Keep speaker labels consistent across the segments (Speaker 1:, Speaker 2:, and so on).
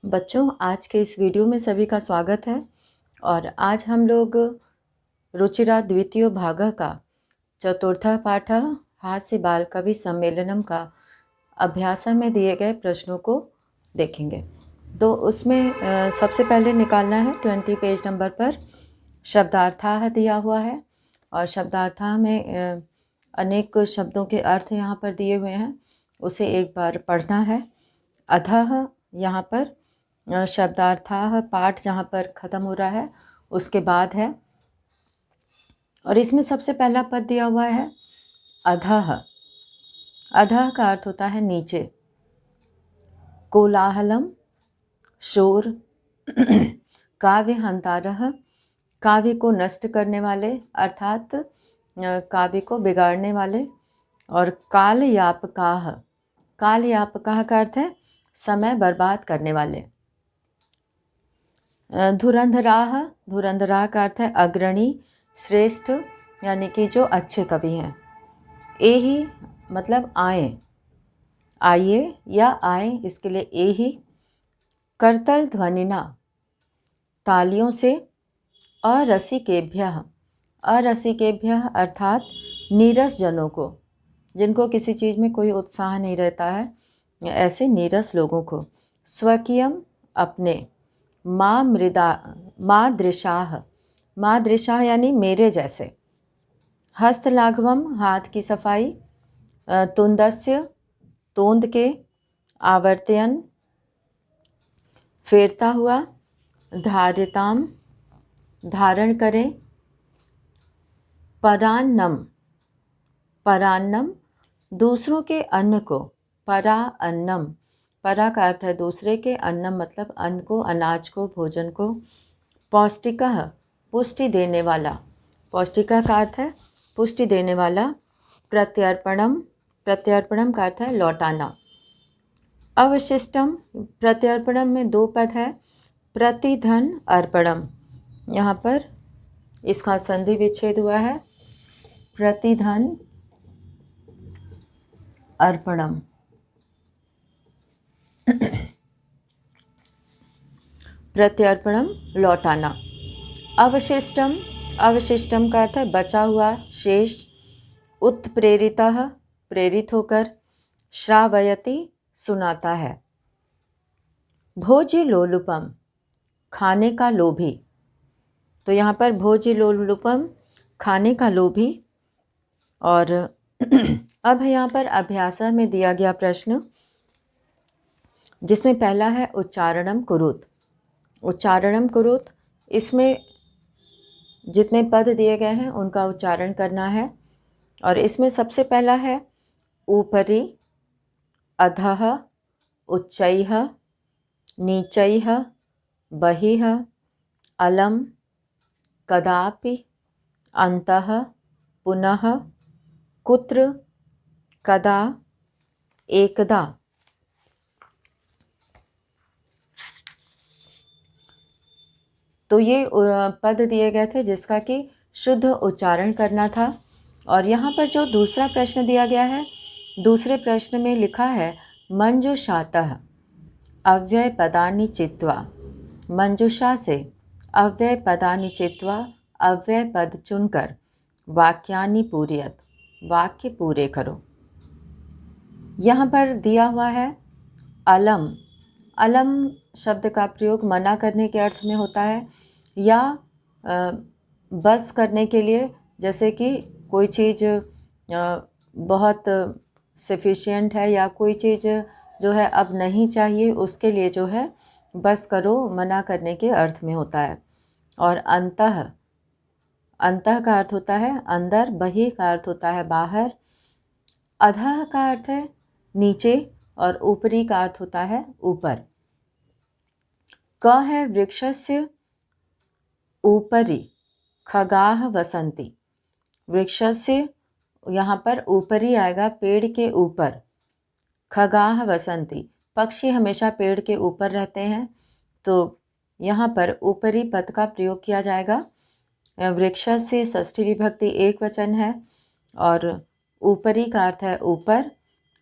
Speaker 1: बच्चों, आज के इस वीडियो में सभी का स्वागत है। और आज हम लोग रुचिरा द्वितीय भाग का चतुर्थ पाठ हास्य बाल कवि सम्मेलनम का अभ्यास में दिए गए प्रश्नों को देखेंगे। तो उसमें सबसे पहले निकालना है 20 पेज नंबर पर शब्दार्थाः दिया हुआ है। और शब्दार्थाः में अनेक शब्दों के अर्थ यहाँ पर दिए हुए हैं, उसे एक बार पढ़ना है। अधः यहाँ पर शब्दार्थाः पाठ जहाँ पर ख़त्म हो रहा है उसके बाद है। और इसमें सबसे पहला पद दिया हुआ है अधः। अधः का अर्थ होता है नीचे। कोलाहलम शोर। काव्य हंतारः काव्य को नष्ट करने वाले अर्थात काव्य को बिगाड़ने वाले। और कालयापकाः कालयापकाः का अर्थ है समय बर्बाद करने वाले। धुरंधराः धुरंधराः का अर्थ है अग्रणी श्रेष्ठ, यानी कि जो अच्छे कवि हैं। एहि मतलब आए, आइए या आए, इसके लिए एहि। करतल ध्वनिना तालियों से। अरसिकेभ्यः अरसिकेभ्यः अर्थात नीरस जनों को, जिनको किसी चीज़ में कोई उत्साह नहीं रहता है, ऐसे नीरस लोगों को। स्वकीयम अपने। मादृशाः मादृशाः यानी मेरे जैसे। हस्तलाघवम हाथ की सफाई। तुंदस्य तोंद के। आवर्तयन फेरता हुआ। धार्यताम धारण करें। परान्नम परान्नम दूसरों के अन्न को। परा अन्नम, परा का अर्थ है दूसरे के, अन्नम मतलब अन्न को, अनाज को, भोजन को। पौष्टिकः पुष्टि देने वाला। पौष्टिका का अर्थ है पुष्टि देने वाला। प्रत्यर्पणम प्रत्यर्पणम का अर्थ है लौटाना। अवशिष्टम प्रत्यर्पणम में दो पद है। प्रतिधन अर्पणम, यहाँ पर इसका संधि विच्छेद हुआ है। प्रतिधन अर्पणम। प्रत्यर्पणम लौटाना। अवशिष्टम अवशिष्टम का अर्थ है बचा हुआ, शेष। उत्प्रेरितः प्रेरित होकर। श्रावयति सुनाता है। भोज्य लोलुपम खाने का लोभी। तो यहाँ पर भोज्य लोलुपम खाने का लोभी। और अब यहाँ पर अभ्यास में दिया गया प्रश्न, जिसमें पहला है उच्चारणम कुरुत। उच्चारणम कुरुत, इसमें जितने पद दिए गए हैं उनका उच्चारण करना है। और इसमें सबसे पहला है ऊपरी, अधः, उच्चैः, नीचैः, बहिः, अलम, कदापि, अन्तः, पुनः, कुत्र, कदा, एकदा। तो ये पद दिए गए थे जिसका कि शुद्ध उच्चारण करना था। और यहाँ पर जो दूसरा प्रश्न दिया गया है, दूसरे प्रश्न में लिखा है मंजुषातः अव्यय पदानि चित्वा। मंजुषा से अव्यय पदानि चित्वा, अव्यय पद चुनकर वाक्यानि पूरयत, वाक्य पूरे करो। यहाँ पर दिया हुआ है अलम। अलम शब्द का प्रयोग मना करने के अर्थ में होता है, या बस करने के लिए, जैसे कि कोई चीज़ बहुत सफिशिएंट है या कोई चीज़ जो है अब नहीं चाहिए, उसके लिए जो है बस करो मना करने के अर्थ में होता है। और अंतः, अंतः का अर्थ होता है अंदर, बहि का अर्थ होता है बाहर। अधः का अर्थ है नीचे, और ऊपरी का अर्थ होता है ऊपर। क है वृक्षस्य ऊपरी खगाः वसन्ति। वृक्षस्य यहाँ पर ऊपरी आएगा, पेड़ के ऊपर। खगाः वसन्ति, पक्षी हमेशा पेड़ के ऊपर रहते हैं, तो यहाँ पर ऊपरी पद का प्रयोग किया जाएगा। वृक्षस्य षष्ठी विभक्ति एक वचन है, और ऊपरी का अर्थ है ऊपर,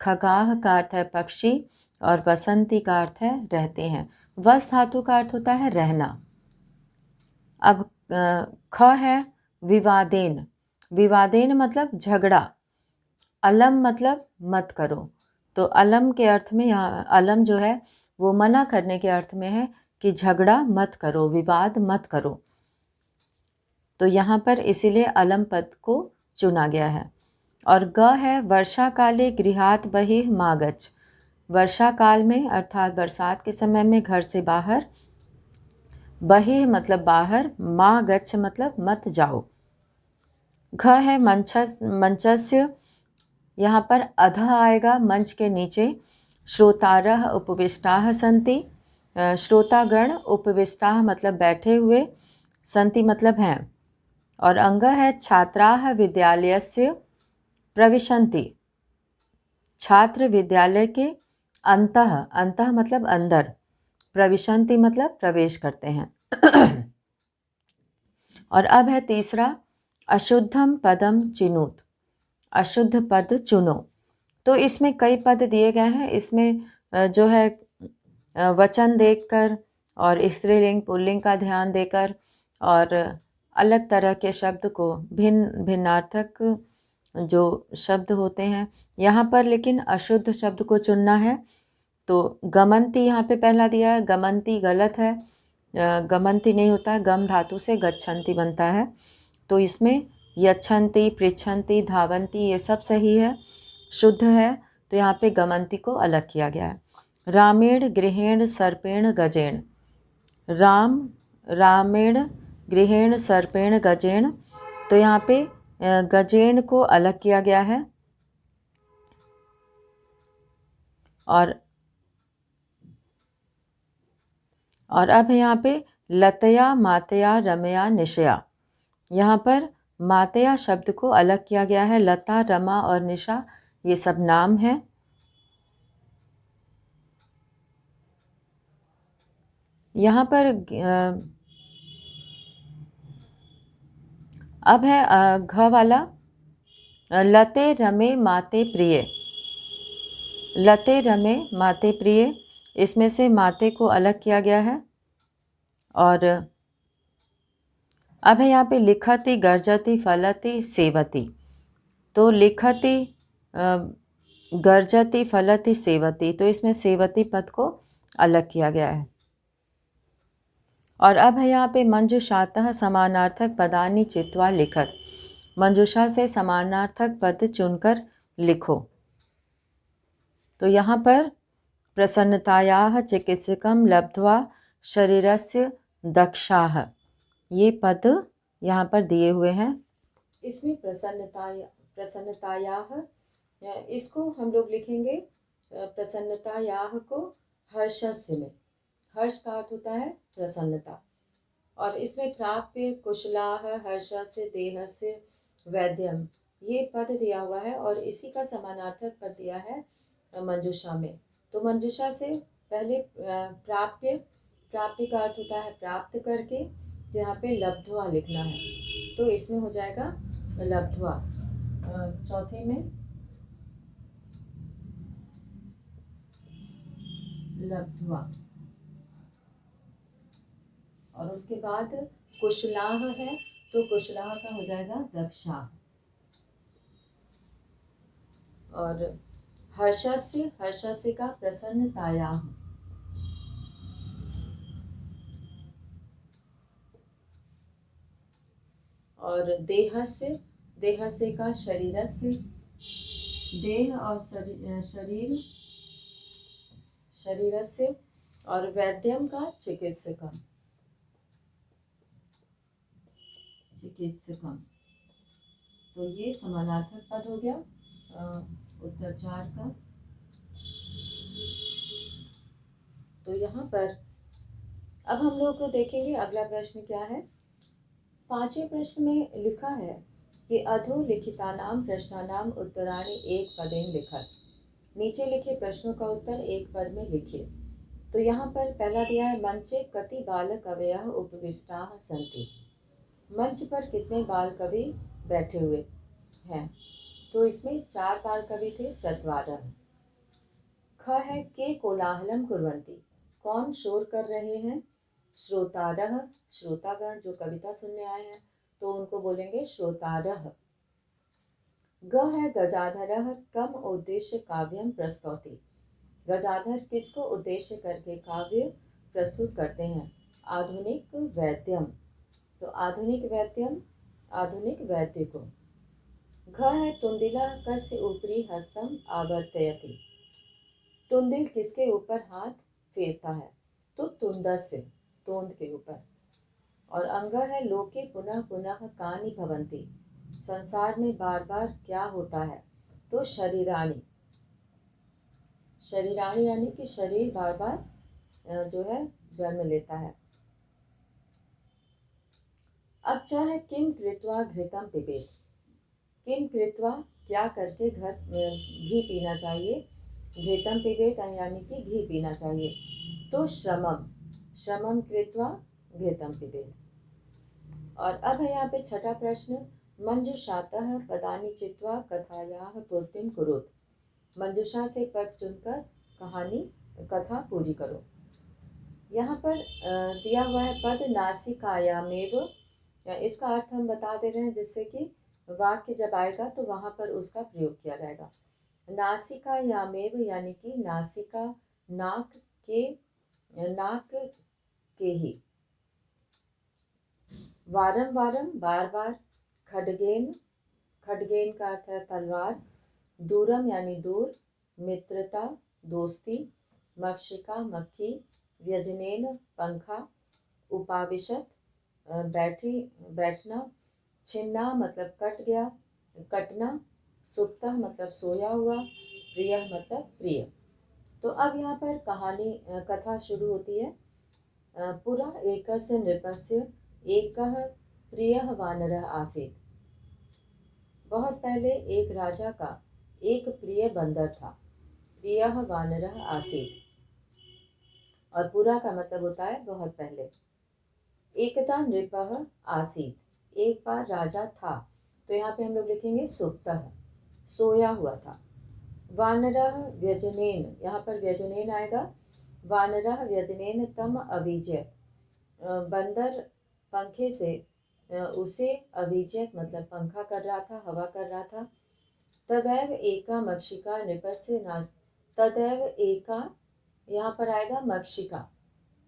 Speaker 1: खगाः का अर्थ है पक्षी, और वसंती का अर्थ है रहते हैं। वस धातु का अर्थ होता है रहना। अब ख है विवादेन। विवादेन मतलब झगड़ा। अलम मतलब मत करो। तो अलम के अर्थ में यहाँ अलम जो है वो मना करने के अर्थ में है कि झगड़ा मत करो, विवाद मत करो। तो यहाँ पर इसीलिए अलम पद को चुना गया है। और ग है वर्षा काले गृहात बहिः मा गच्छ। वर्षा काल में अर्थात बरसात के समय में घर से बाहर, बहिः मतलब बाहर, मा गच्छ मतलब मत जाओ। घ है मंचस्य। यहाँ पर अधः आएगा मंच के नीचे। श्रोतारः उपविष्टाः सन्ति। श्रोतागण उपविष्टाः मतलब बैठे हुए, सन्ति मतलब हैं। और अंग है छात्राः विद्यालयस्य प्रविशन्ति। छात्र विद्यालय के अंतः, अंतः मतलब अंदर, प्रविशन्ति मतलब प्रवेश करते हैं। और अब है तीसरा अशुद्धम पदम चिनुत। अशुद्ध पद चुनो। तो इसमें कई पद दिए गए हैं। इसमें जो है वचन देखकर और स्त्रीलिंग पुल्लिंग का ध्यान देकर और अलग तरह के शब्द को, भिन्न भिन्नार्थक जो शब्द होते हैं यहाँ पर, लेकिन अशुद्ध शब्द को चुनना है। तो गमंती यहाँ पे पहला दिया है। गमंती गलत है, गमंती नहीं होता है, गम धातु से गच्छन्ति बनता है। तो इसमें यच्छन्ति, पृच्छन्ति, धावन्ति ये सब सही है, शुद्ध है। तो यहाँ पे गमंती को अलग किया गया है। रामेण गृहेण सर्पेण गजेण। राम, रामेण गृहेण सर्पेण गजेण। तो यहाँ पे गजेण को अलग किया गया है। और अब यहाँ पे लतया मातया रमया निशया। यहाँ पर मातया शब्द को अलग किया गया है। लता, रमा और निशा ये सब नाम हैं। यहाँ पर अब है घ वाला लते रमे माते प्रिय। लते रमे माते प्रिय, इसमें से माते को अलग किया गया है। और अब है यहाँ पे लिखति, गर्जति, फलति, सेवति। तो लिखति, गर्जति, फलति, सेवति, तो इसमें सेवति पद को अलग किया गया है। और अब है यहाँ पे मंजुषातः समानार्थक पदानि चित्वा लिखत। मंजुषा से समानार्थक पद चुनकर लिखो। तो यहाँ पर प्रसन्नतायाः चिकित्सकं लब्ध्वा शरीरस्य दक्षाः, ये पद यहाँ पर दिए हुए हैं। इसमें प्रसन्नतायाः, इसको हम लोग लिखेंगे प्रसन्नतायाः को हर्षस्य में। हर्ष का अर्थ होता है प्रसन्नता। और इसमें प्राप्य, कुशलाः, हर्षस्य, देहस्य, वैद्यम, ये पद दिया हुआ है। और इसी का समानार्थक पद दिया है मंजुषा में। तो मंजुषा से पहले प्राप्य, प्राप्य का अर्थ होता है प्राप्त करके, तो यहाँ पे लब्ध्वा लिखना है। तो इसमें हो जाएगा लब्ध्वा। चौथे में लब्ध्वा। और उसके बाद कुशलाः है, तो कुशलाः का हो जाएगा दक्षा। और हर्षस्य, हर्षस्य का प्रसन्नतायाः। और देहस्य, देहस्य का शरीरस्य। देह और शरीर, शरीरस्य। और वैद्यम का चिकित्सकम, चिकित्सकम। तो ये समानार्थक पद हो गया उत्तर 4 का। तो यहाँ पर अब हम लोग को देखेंगे अगला प्रश्न क्या है। 5वें प्रश्न में लिखा है कि अधोलिखितानां प्रश्नानां उत्तराणि एक पदेन लिखत। नीचे लिखे प्रश्नों का उत्तर एक पद में लिखिए। तो यहाँ पर पहला दिया है मंचे कति बाल कवयः उपविष्टाः सन्ति। मंच पर कितने बाल कवि बैठे हुए हैं। तो इसमें 4 बाल कवि थे, चत्वारः। ख है के कोलाहलम कुर्वन्ति। कौन शोर कर रहे हैं? श्रोतारः, श्रोतागण जो कविता सुनने आए हैं तो उनको बोलेंगे श्रोतारः। ग है गजाधरः कम उद्देश्य काव्यम प्रस्तौति। गजाधर किसको उद्देश्य करके काव्य प्रस्तुत करते हैं? आधुनिक वैद्यम, तो आधुनिक वैद्यम, आधुनिक वैद्य को। घ है तुंदिला कस्य ऊपरी हस्तम आवर्तयति। तुंदिल किसके ऊपर हाथ फेरता है? तो तुंदस्य, तोंद के ऊपर। और अंग है लोके पुनः पुनः कानि भवन्ति। संसार में बार बार क्या होता है? तो शरीराणि, शरीराणि यानी कि शरीर बार बार जो है जन्म लेता है। अब च है किम कृत्वा घृतम पिबेत। किम कृत्वा क्या करके घी पीना चाहिए? घृतम पिबेत यानी कि घी पीना चाहिए। तो श्रमम, श्रमम कृत्वा घृतम पिबेत। और अब है यहाँ पे छठा प्रश्न, मंजुषातः पदानि चित्वा कथायाः पूर्तिम कुरुत। मंजुषा से पद चुनकर कहानी कथा पूरी करो। यहाँ पर दिया हुआ है पद नासिकायामेव, इसका अर्थ हम बता दे रहे हैं जिससे कि वाक्य जब आएगा तो वहाँ पर उसका प्रयोग किया जाएगा। नासिकायामेव यानी कि नासिका, नाक के ही। वारम वारम बार बार। खड्गेन, खड्गेन का अर्थ है तलवार। दूरम यानी दूर। मित्रता दोस्ती। मक्षिका मक्खी। व्यजनेन पंखा। उपाविशत बैठना। छिन्ना मतलब कट गया, कटना। सुप्तः मतलब सोया हुआ। प्रिय मतलब प्रिय। तो अब यहाँ पर कहानी कथा शुरू होती है। पुरा एकस्य नृपस्य एकः प्रियः वानरः आसीत्। बहुत पहले एक राजा का एक प्रिय बंदर था। प्रियः वानरः आसीत्, और पुरा का मतलब होता है बहुत पहले। एकदा नृपः आसीत्, एक बार राजा था, तो यहाँ पे हम लोग लिखेंगे सुप्तः, सोया हुआ था। वानरः व्यजनेन, यहाँ पर व्यजनेन आएगा। वानरः व्यजनेन तम अविजयत। बंदर पंखे से उसे अविजयत मतलब पंखा कर रहा था, हवा कर रहा था। तदैव एका मक्षिका नृपस्य नास, तदैव एका यहाँ पर आएगा मक्षिका,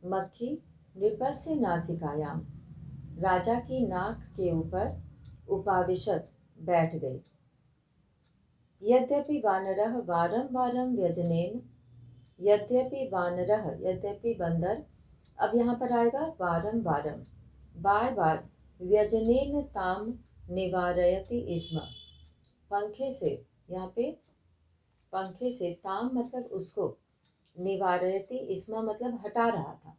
Speaker 1: मक्खी। नृपस्य नासिकायाम, राजा की नाक के ऊपर। उपाविशत बैठ गई। यद्यपि वानरः वारम वारम व्यजनेन, यद्यपि वानरः यद्यपि बंदर, अब यहाँ पर आएगा वारम वारम, बार बार। व्यजनेन ताम निवारयति स्म, पंखे से, यहाँ पे पंखे से, ताम मतलब उसको, निवारयति स्म मतलब हटा रहा था।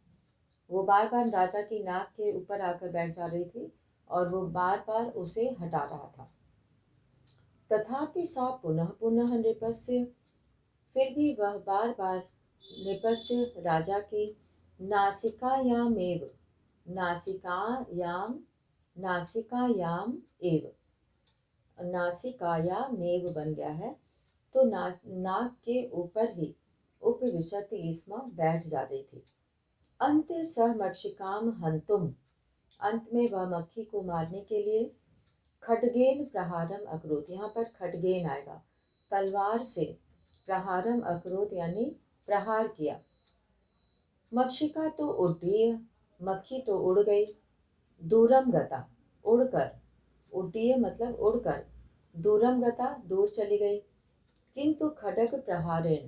Speaker 1: वो बार बार राजा की नाक के ऊपर आकर बैठ जा रही थी और वो बार बार उसे हटा रहा था। तथापि सा पुनः पुनः नृपस्य, फिर भी वह बार बार नृपस्य राजा की नासिकायामेव, नासिकायाम, नासिकायाम एव, नासिकायामेव बन गया है, तो नाक के ऊपर ही उपविशति स्म बैठ जा रही थी। अंत सह मक्षिकाम हंतुम, अंत में वह मक्खी को मारने के लिए खड्गेन प्रहारम अकरोत, यहाँ पर खड्गेन आएगा, तलवार से प्रहारम अकरोत यानी प्रहार किया। मक्षिका तो उड्डीय, मक्खी तो उड़ गई। दूरम गता, उड़कर, उड्डीय मतलब उड़कर। दूरम गता दूर चली गई। किंतु खड्ग प्रहारेण,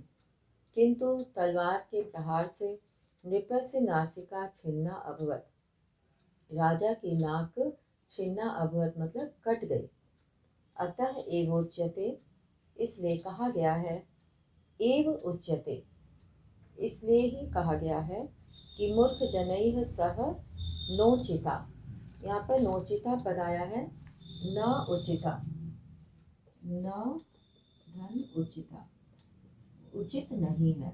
Speaker 1: किंतु तलवार के प्रहार से नृपस्य नासिका छिन्ना अभवत, राजा की नाक छिन्ना अभवत मतलब कट गई। अतः एवोच्यते, इसलिए कहा गया है। एव उच्यते, इसलिए ही कहा गया है कि मूर्ख जनैः सह नोचिता, यहाँ पर नोचिता पद आया है। न उचिता, न धन उचिता, उचित नहीं है।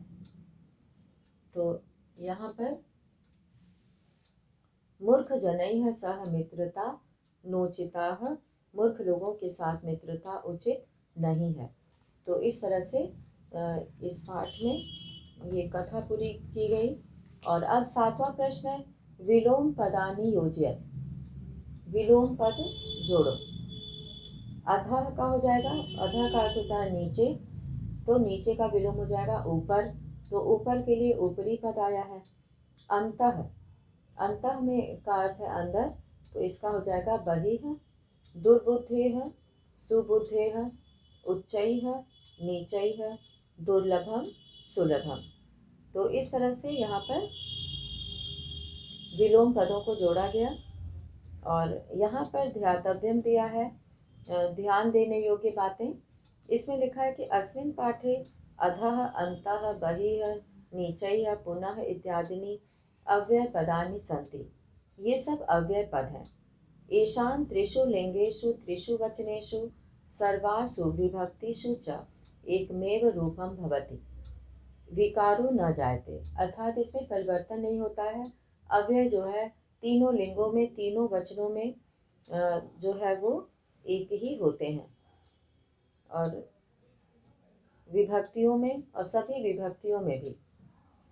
Speaker 1: तो यहाँ पर मूर्ख जनैः सह मित्रता नोचिताः, मूर्ख लोगों के साथ मित्रता उचित नहीं है। तो इस तरह से इस पाठ में ये कथा पूरी की गई। और अब सातवां प्रश्न है, विलोम पदानि योजयत, विलोम पद जोड़ो। अधः का हो जाएगा, अधः का अर्थ होता है नीचे, तो नीचे का विलोम हो जाएगा ऊपर, तो ऊपर के लिए ऊपरी पद आया है। अंतः, अंतः में का अर्थ है अंदर, तो इसका हो जाएगा बहिः। दुर्बुद्धेः, सुबुद्धेः, उच्चैः, नीचैः, दुर्लभम, सुलभम। तो इस तरह से यहाँ पर विलोम पदों को जोड़ा गया। और यहाँ पर ध्यातव्यम दिया है, ध्यान देने योग्य बातें। इसमें लिखा है कि अस्मिन् पाठे अधः, अन्तः, बहिः, नीचैः, पुनः इत्यादीनि अव्यय पदानि सन्ति। ये सब अव्यय पद हैं। येषां त्रिषु लिंगेषु त्रिषु वचनेषु सर्वासु विभक्तिषु च एकमेव रूपं भवति, विकारो न जायते। अर्थात इसमें परिवर्तन नहीं होता है। अव्यय जो है तीनों लिंगों में, तीनों वचनों में जो है वो एक ही होते हैं, और विभक्तियों में, और सभी विभक्तियों में भी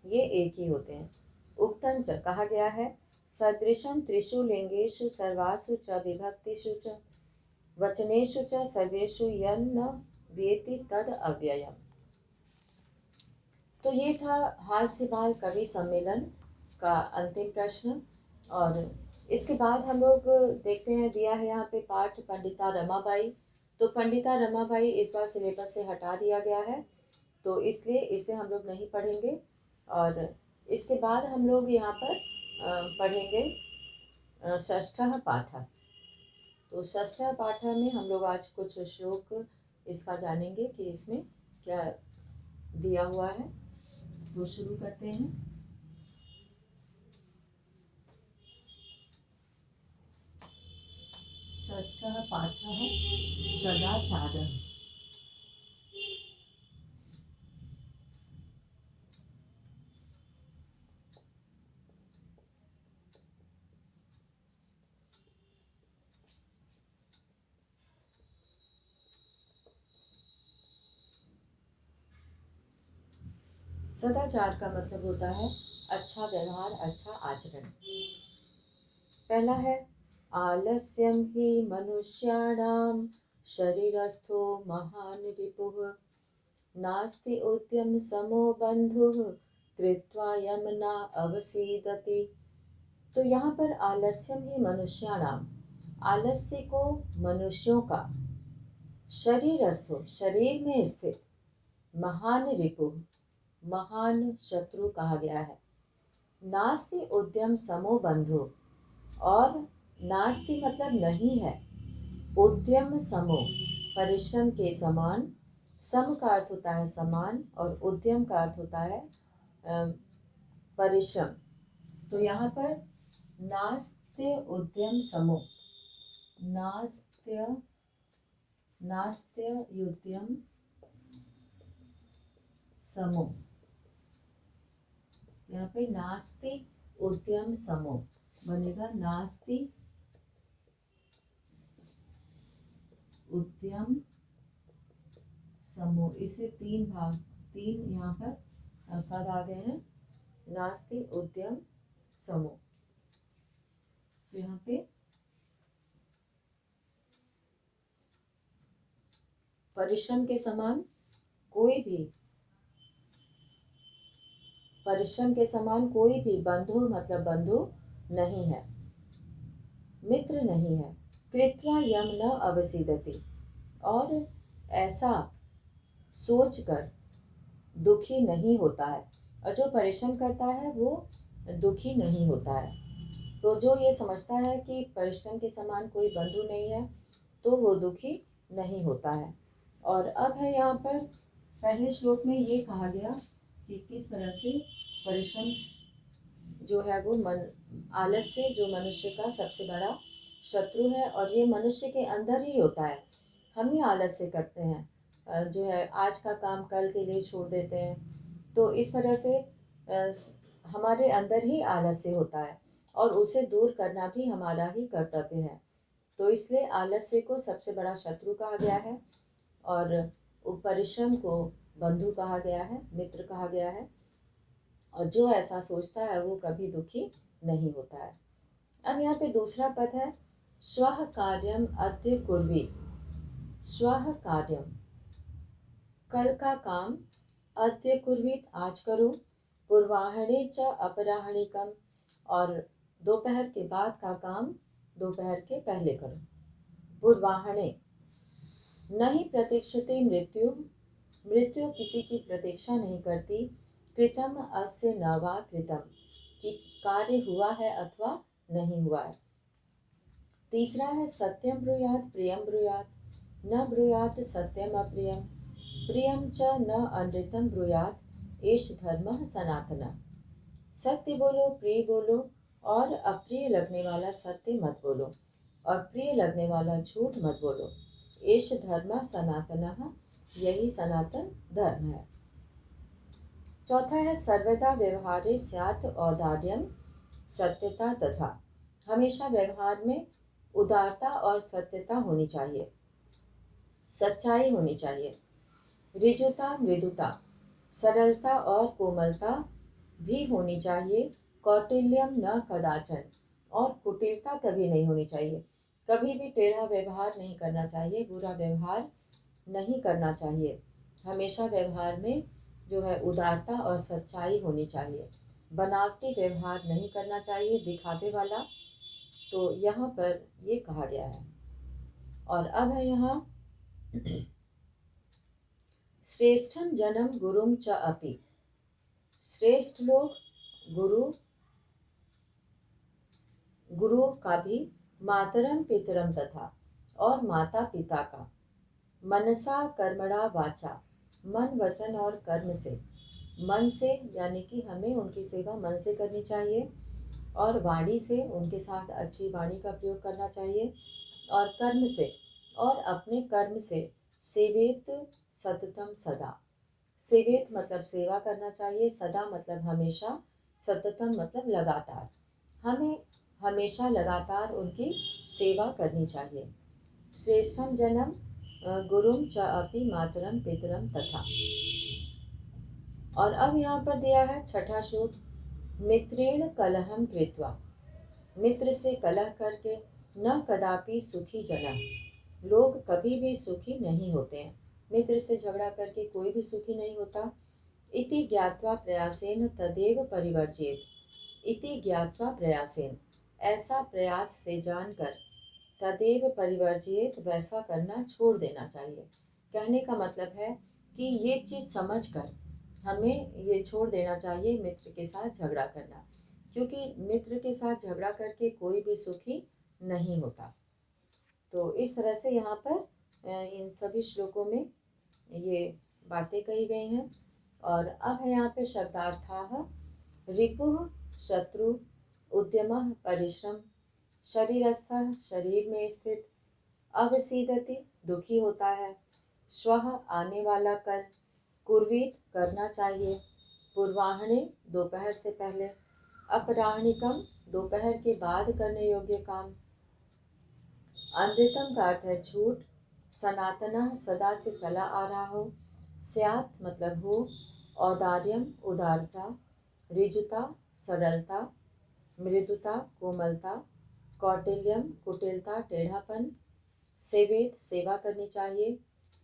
Speaker 1: ये एक ही होते हैं। उक्तंच कहा गया है, सदृशं त्रिषु लिंगेषु सर्वासु च विभक्तिषु च वचनेषु च सर्वेषु यन्न वेति तद अव्ययम्। तो ये था हास्य बाल कवि सम्मेलन का अंतिम प्रश्न। और इसके बाद हम लोग देखते हैं, दिया है यहाँ पे पाठ पंडिता रमाबाई। तो पंडिता रमाबाई इस बार सिलेबस से हटा दिया गया है, तो इसलिए इसे हम लोग नहीं पढ़ेंगे। और इसके बाद हम लोग यहाँ पर पढ़ेंगे षष्ठः पाठः। तो षष्ठः पाठः में हम लोग आज कुछ श्लोक इसका जानेंगे कि इसमें क्या दिया हुआ है। तो शुरू करते हैं। षष्ठः पाठः सदाचारः। सदाचार का मतलब होता है अच्छा व्यवहार, अच्छा आचरण। पहला है, आलस्यम ही मनुष्याणाम शरीरस्थो महान रिपुः, नास्ति उद्यम समो बंधुः, कृत्वा यम न अवसीदति। तो यहाँ पर आलस्यम ही मनुष्याणाम, आलस्य को मनुष्यों का, शरीरस्थो शरीर में स्थित, महान रिपु महान शत्रु कहा गया है। नास्ति उद्यम समो बंधु, और नास्ति मतलब नहीं है, उद्यम समो परिश्रम के समान, सम का अर्थ होता है समान, और उद्यम का अर्थ होता है परिश्रम। तो यहाँ पर नास्त्य उद्यम समो, नास्त्य नास्त्य उद्यम समो, यहाँ पे नास्ति उद्यम समो बनेगा, नास्ति उद्यम समो। इसे तीन भाग, तीन यहाँ पर पद आ गए हैं, नास्ति उद्यम समो। तो यहाँ पे परिश्रम के समान कोई भी, परिश्रम के समान कोई भी बंधु मतलब बंधु नहीं है, मित्र नहीं है। कृत्वा यम न अवसीदति, और ऐसा सोचकर दुखी नहीं होता है, और जो परिश्रम करता है वो दुखी नहीं होता है। तो जो ये समझता है कि परिश्रम के समान कोई बंधु नहीं है, तो वो दुखी नहीं होता है। और अब है यहाँ पर पहले श्लोक में ये कहा गया कि किस तरह से परिश्रम जो है वो आलस्य जो मनुष्य का सबसे बड़ा शत्रु है, और ये मनुष्य के अंदर ही होता है। हम ही आलस्य करते हैं, जो है आज का काम कल के लिए छोड़ देते हैं। तो इस तरह से हमारे अंदर ही आलस्य होता है, और उसे दूर करना भी हमारा ही कर्तव्य है। तो इसलिए आलस्य को सबसे बड़ा शत्रु कहा गया है, और परिश्रम को बंधु कहा गया है, मित्र कहा गया है। और जो ऐसा सोचता है वो कभी दुखी नहीं होता है। अब यहाँ पे दूसरा पद है श्वः कार्यम अद्य कुर्वीत। श्वः कार्यम, कल का काम, अद्य कुर्वीत, आज करो, पूर्वाह्ने च अपराह्निकम, और दोपहर के बाद का काम दोपहर के पहले करो। पूर्वाह्ने, नहीं प्रतीक्षते मृत्यु, मृत्यु किसी की प्रतीक्षा नहीं करती, कृतम अस्य न वा कृतम, कि कार्य हुआ है अथवा नहीं हुआ है। तीसरा है सत्यम ब्रूयात प्रियम ब्रूयात, न ब्रूयात सत्यम अप्रियम, प्रियम च न अनृतम ब्रूयात, एष धर्मः सनातनः। सत्य बोलो, प्रिय बोलो, और अप्रिय लगने वाला सत्य मत बोलो, और प्रिय लगने वाला झूठ मत बोलो। एष धर्म सनातनः, यही सनातन धर्म है। चौथा है सर्वदा व्यवहारे स्यात् औदार्यम सत्यता तथा, हमेशा व्यवहार में उदारता और सत्यता होनी चाहिए, सच्चाई होनी चाहिए। ऋजुता मृदुता, सरलता और कोमलता भी होनी चाहिए। कौटिल्यम न कदाचन, और कुटिलता कभी नहीं होनी चाहिए। कभी भी टेढ़ा व्यवहार नहीं करना चाहिए, बुरा व्यवहार नहीं करना चाहिए। हमेशा व्यवहार में जो है उदारता और सच्चाई होनी चाहिए। बनावटी व्यवहार नहीं करना चाहिए, दिखावे वाला। तो यहाँ पर ये कहा गया है। और अब है यहाँ श्रेष्ठम जन्म गुरुम च अपि, श्रेष्ठ लोग गुरु का भी, मातरम पितरम तथा, और माता पिता का, मनसा कर्मणा वाचा, मन वचन और कर्म से, मन से यानी कि हमें उनकी सेवा मन से करनी चाहिए, और वाणी से उनके साथ अच्छी वाणी का प्रयोग करना चाहिए, और कर्म से और अपने कर्म से, सेवेत सततम सदा, सेवेत मतलब सेवा करना चाहिए, सदा मतलब हमेशा, सततम मतलब लगातार, हमें हमेशा लगातार उनकी सेवा करनी चाहिए। श्रेष्ठम जन्म गुरुम च अपि मातरम पितरम तथा। और अब यहाँ पर दिया है छठा श्लोक, मित्रेण कलहम कृत्वा, मित्र से कलह करके, न कदापि सुखी जनः, लोग कभी भी सुखी नहीं होते हैं। मित्र से झगड़ा करके कोई भी सुखी नहीं होता। इति ज्ञात्वा प्रयासेन तदेव परिवर्जित, इति ज्ञात्वा प्रयासेन, ऐसा प्रयास से जानकर, तदेव परिवर्जित, वैसा करना छोड़ देना चाहिए। कहने का मतलब है कि ये चीज़ समझकर हमें ये छोड़ देना चाहिए मित्र के साथ झगड़ा करना, क्योंकि मित्र के साथ झगड़ा करके कोई भी सुखी नहीं होता। तो इस तरह से यहाँ पर इन सभी श्लोकों में ये बातें कही गई हैं। और अब है यहाँ पे शब्दार्थाः, रिपुः शत्रु, उद्यमः परिश्रम, शरीरस्थः शरीर में स्थित, अवसीदति दुखी होता है, श्वः आने वाला कल, कुर्वीत करना चाहिए, पूर्वाह्ने दोपहर से पहले, अपराह्निकम दोपहर के बाद करने योग्य काम, अनृतम का अर्थ है झूठ, सनातनः सदा से चला आ रहा हो, स्यात् मतलब हो, औदार्यम उदारता, ऋजुता सरलता, मृदुता कोमलता, कौटिल्यम कुटिलता टेढ़ापन, सेवेत सेवा करनी चाहिए,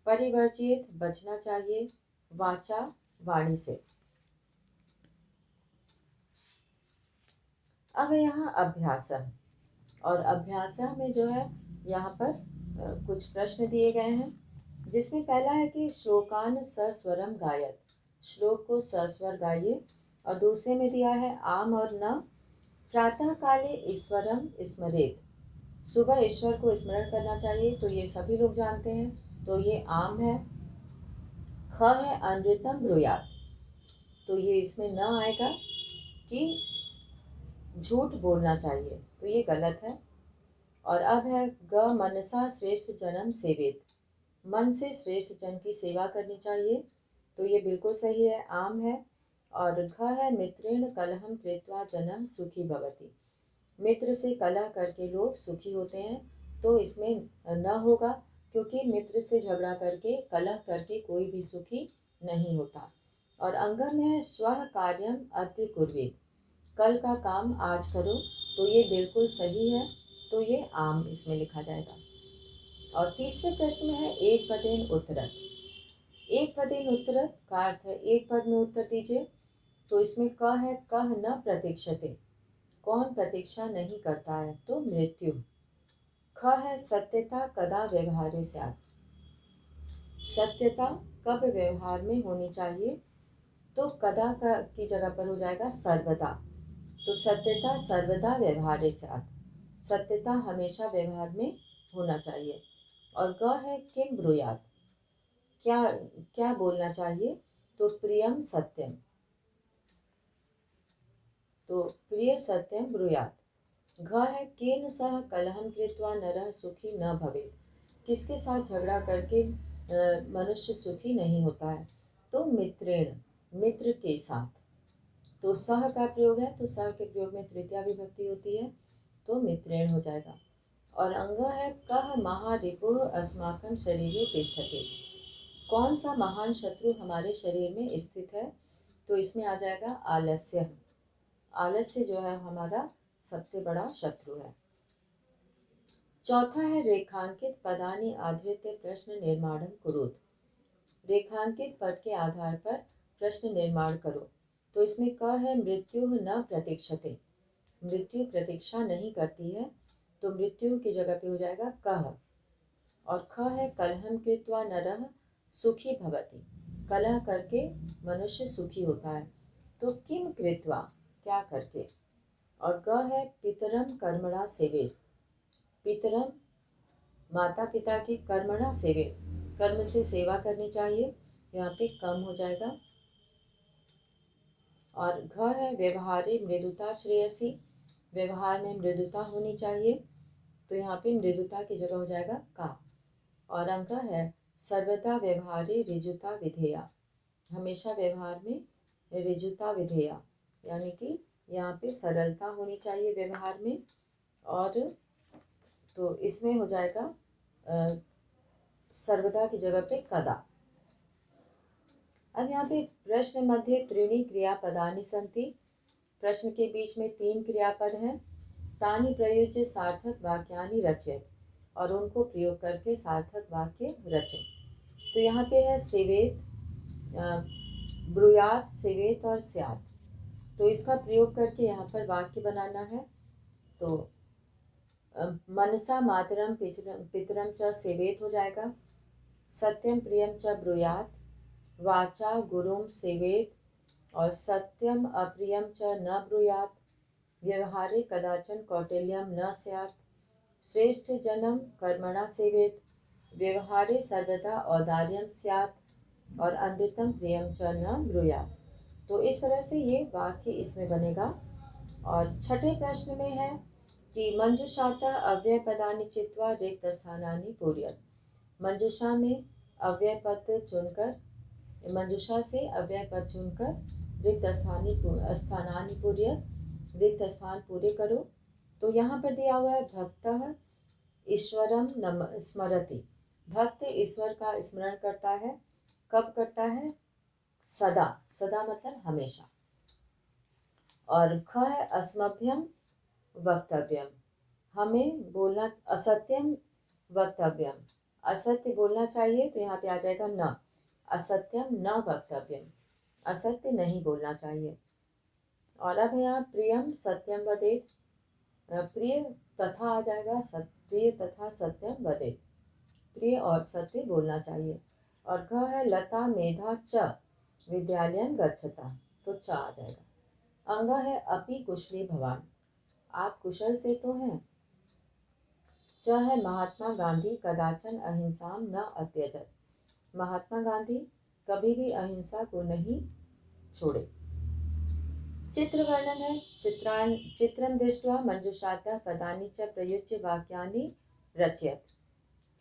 Speaker 1: परिवर्जित बचना चाहिए, वाचा वाणी से। अब यहाँ अभ्यास, और अभ्यास में जो है यहाँ पर कुछ प्रश्न दिए गए हैं, जिसमें पहला है कि श्लोकान सस्वरम गायत, श्लोक को सस्वर गाइए। और दूसरे में दिया है आम और न, प्रातः काले ईश्वरम स्मरेत, सुबह ईश्वर को स्मरण करना चाहिए, तो ये सभी लोग जानते हैं, तो ये आम है। ख है अनृतम ब्रूयात, तो ये इसमें न आएगा कि झूठ बोलना चाहिए, तो ये गलत है। और अब है ग मनसा श्रेष्ठ जन्म सेवेत, मन से श्रेष्ठ जन की सेवा करनी चाहिए, तो ये बिल्कुल सही है, आम है। और घ है मित्रेण कलहम कृत्वा जनः सुखी भवति, मित्र से कलह करके लोग सुखी होते हैं, तो इसमें न होगा, क्योंकि मित्र से झगड़ा करके कलह करके कोई भी सुखी नहीं होता। और अंग में है स्वः कार्यम अद्य कुर्वीत, कल का काम आज करो, तो ये बिल्कुल सही है, तो ये आम इसमें लिखा जाएगा। और तीसरे प्रश्न में है एक पदेन उत्तरत। एक पदेन उत्तरत का अर्थ है एक पद में उत्तर दीजिए। तो इसमें क है, कह न प्रतीक्षते, कौन प्रतीक्षा नहीं करता है, तो मृत्यु। ख है सत्यता कदा व्यवहारे स्यात्, सत्यता कब व्यवहार में होनी चाहिए, तो कदा का की जगह पर हो जाएगा सर्वदा। तो सत्यता सर्वदा व्यवहारे स्यात्, सत्यता हमेशा व्यवहार में होना चाहिए। और ग है किम ब्रूयात्, क्या क्या बोलना चाहिए, तो प्रियम सत्यम, तो प्रिय सत्यम ब्रूयात्। घ है केन सह कलहम कृत्वा नरः सुखी न भवेत्, किसके साथ झगड़ा करके मनुष्य सुखी नहीं होता है, तो मित्रेण, मित्र के साथ। तो सह का प्रयोग है, तो सह के प्रयोग में तृतीया विभक्ति होती है, तो मित्रेण हो जाएगा। और अंग है कह महारिपुः अस्माकं शरीरे तिष्ठति, कौन सा महान शत्रु हमारे शरीर में स्थित है, तो इसमें आ जाएगा आलस्य। आलस्य जो है हमारा सबसे बड़ा शत्रु है। चौथा है रेखांकित पदानि आधृत्य प्रश्न निर्माणम कुरुत, रेखांकित पद के आधार पर प्रश्न निर्माण करो। तो इसमें क है मृत्यु न प्रतीक्षते, मृत्यु प्रतीक्षा नहीं करती है, तो मृत्यु की जगह पे हो जाएगा कह। और ख है कलहम कृत्वा नरः सुखी भवति, कलह करके मनुष्य सुखी होता है, तो किम कृत्वा, क्या करके। और ग है पितरम कर्मणा सेवेत, पितरम माता पिता की कर्मणा सेवेत, कर्म से सेवा करनी चाहिए, यहाँ पे कम हो जाएगा। और घ है व्यवहारे मृदुता श्रेयसी, व्यवहार में मृदुता होनी चाहिए, तो यहाँ पे मृदुता की जगह हो जाएगा का। और अंक है सर्वदा व्यवहारे ऋजुता विधेया, हमेशा व्यवहार में ऋजुता विधेया, यानी कि यहाँ पे सरलता होनी चाहिए व्यवहार में। और तो इसमें हो जाएगा सर्वदा की जगह पे कदा। अब यहाँ पे प्रश्न मध्य त्रीणि क्रियापदानि सन्ति, प्रश्न के बीच में 3 क्रियापद हैं। तानि प्रयुज्य सार्थक वाक्यानि रचयत, और उनको प्रयोग करके सार्थक वाक्य रचें। तो यहाँ पे है सेवेत, ब्रूयात, सेवेत और स्यात्, तो इसका प्रयोग करके यहाँ पर वाक्य बनाना है। तो मनसा मातरम पितरम च सेवेत हो जाएगा, सत्यम प्रियम च ब्रूयात, वाचा गुरुम सेवेत, और सत्यम अप्रियम च न ब्रूयात, व्यवहारे कदाचन कौटिल्यम न स्यात्, श्रेष्ठ जनम कर्मणा सेवेत, व्यवहारे सर्वदा औदार्यम स्यात्, और अमृतम प्रियम च न ब्रूयात। तो इस तरह से ये वाक्य इसमें बनेगा। और छठे प्रश्न में है कि मंजुषातः अव्यय पदानि चित्वा रिक्त स्थानानि पूरयत, मंजुषा में अव्यय पद चुनकर, मंजुषा से अव्यय पद चुनकर रिक्त स्थानानि पूरयत, रिक्त स्थान पूरे करो। तो यहाँ पर दिया हुआ है भक्तः ईश्वरम स्मरति, भक्त ईश्वर का स्मरण करता है, कब करता है, सदा, सदा मतलब हमेशा। और ख है अस्मभ्यम वक्तव्यम, हमें बोलना, असत्यम वक्तव्यम, असत्य बोलना चाहिए, तो यहाँ पे आ जाएगा न, असत्यम न वक्तव्यम, असत्य नहीं बोलना चाहिए। और अब यहाँ प्रियम सत्यम वदेत, प्रिय तथा आ जाएगा, प्रिय तथा सत्यम वदेत, प्रिय और सत्य बोलना चाहिए। और घ है लता मेधा च विद्यालयम गच्छता, तो च आ जाएगा। अंग है अपि कुशली भवान, आप कुशल से तो हैं। च है महात्मा गांधी कदाचन अहिंसाम न अत्यजत, महात्मा गांधी कभी भी अहिंसा को नहीं छोड़े। चित्र वर्णन है, चित्रं दृष्ट्वा मंजुषातः पदानि च प्रयुज्य वाक्यानि रचयत,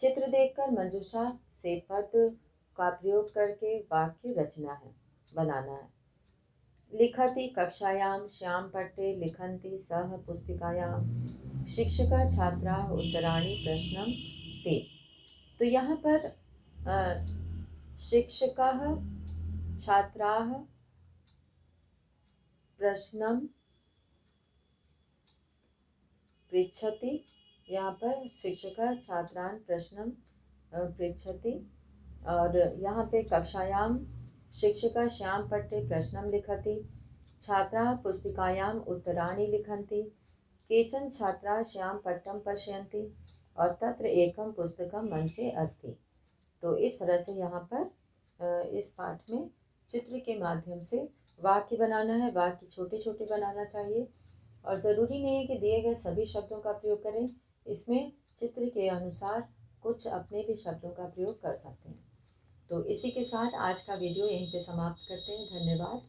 Speaker 1: चित्र देखकर मंजुषा से पद का प्रयोग करके वाक्य रचना है, बनाना है। लिखति कक्षायां श्याम पट्टे लिखन्ति सह पुस्तिकायां, शिक्षका छात्रा उत्तराणि प्रश्नम ते। तो यहाँ पर शिक्षका छात्राः प्रश्नं पृच्छति। यहाँ पर शिक्षिका छात्रान् प्रश्नं पृच्छति। और यहाँ पे कक्षायां शिक्षिका श्यामपट्टे प्रश्नं लिखति। छात्राः पुस्तिकायाम् उत्तराणि लिखन्ति। केचन छात्राः श्यामपट्टं पश्यन्ति और तत्र एकं पुस्तकं मंचे अस्ति। तो इस तरह से यहाँ पर इस पाठ में चित्र के माध्यम से वाक्य बनाना है। वाक्य छोटे छोटे बनाना चाहिए और ज़रूरी नहीं है कि दिए गए सभी शब्दों का प्रयोग करें। इसमें चित्र के अनुसार कुछ अपने भी शब्दों का प्रयोग कर सकते हैं। तो इसी के साथ आज का वीडियो यहीं पे समाप्त करते हैं। धन्यवाद।